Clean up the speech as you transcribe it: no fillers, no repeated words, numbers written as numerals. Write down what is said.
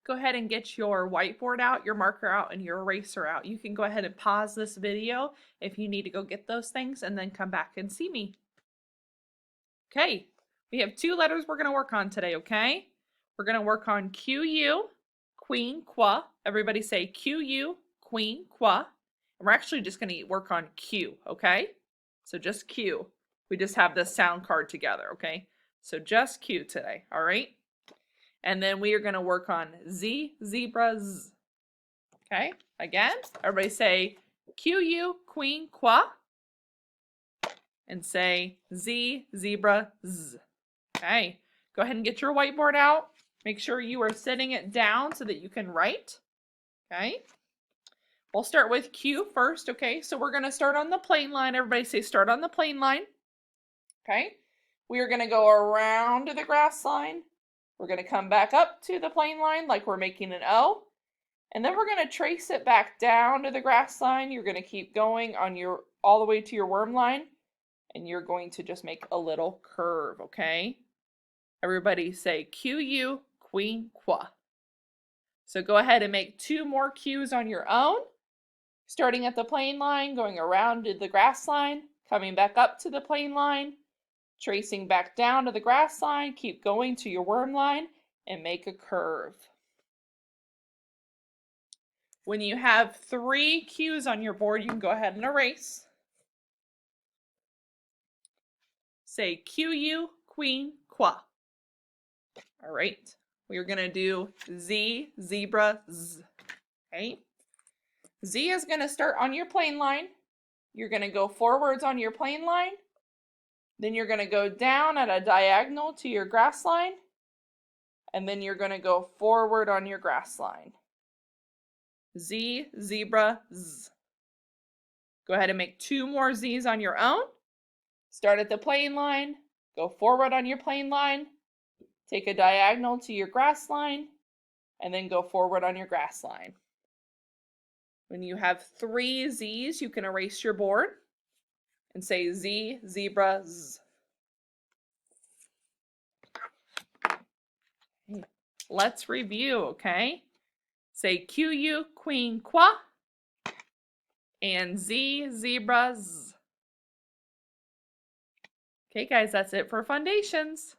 go ahead and get your whiteboard out, your marker out, and your eraser out. You can go ahead and pause this video if you need to go get those things and then come back and see me. Okay, we have 2 letters we're going to work on today, okay? We're going to work on Q-U, queen, qua. Everybody say Q-U, queen, qua. And we're actually just going to work on Q, okay? So just Q. We just have this sound card together, okay? So just Q today, all right? And then we are going to work on Z, zebra, Z. Okay, again, everybody say Q-U, queen, qua. And say Z, zebra, Z. Okay, go ahead and get your whiteboard out. Make sure you are sitting it down so that you can write. Okay, we'll start with Q first. Okay, so we're going to start on the plane line. Everybody say start on the plane line. Okay, we are going to go around to the grass line. We're going to come back up to the plane line like we're making an O. And then we're going to trace it back down to the grass line. You're going to keep going on your all the way to your worm line. And you're going to just make a little curve, okay? Everybody say Q-U, queen, qua. So go ahead and make 2 more Q's on your own. Starting at the plane line, going around to the grass line, coming back up to the plane line, tracing back down to the grass line, keep going to your worm line, and make a curve. When you have 3 Q's on your board, you can go ahead and erase. Say Q-U, queen, qua. All right, we're going to do Z, zebra, Z. Okay, Z is going to start on your plane line. You're going to go forwards on your plane line. Then you're going to go down at a diagonal to your grass line. And then you're going to go forward on your grass line. Z, zebra, Z. Go ahead and make 2 more Z's on your own. Start at the plane line, go forward on your plane line, take a diagonal to your grass line, and then go forward on your grass line. When you have 3 Z's, you can erase your board and say Z, zebra, Z. Let's review, okay? Say Q-U, queen, qua, and Z, zebra, Z. Okay, guys, that's it for foundations.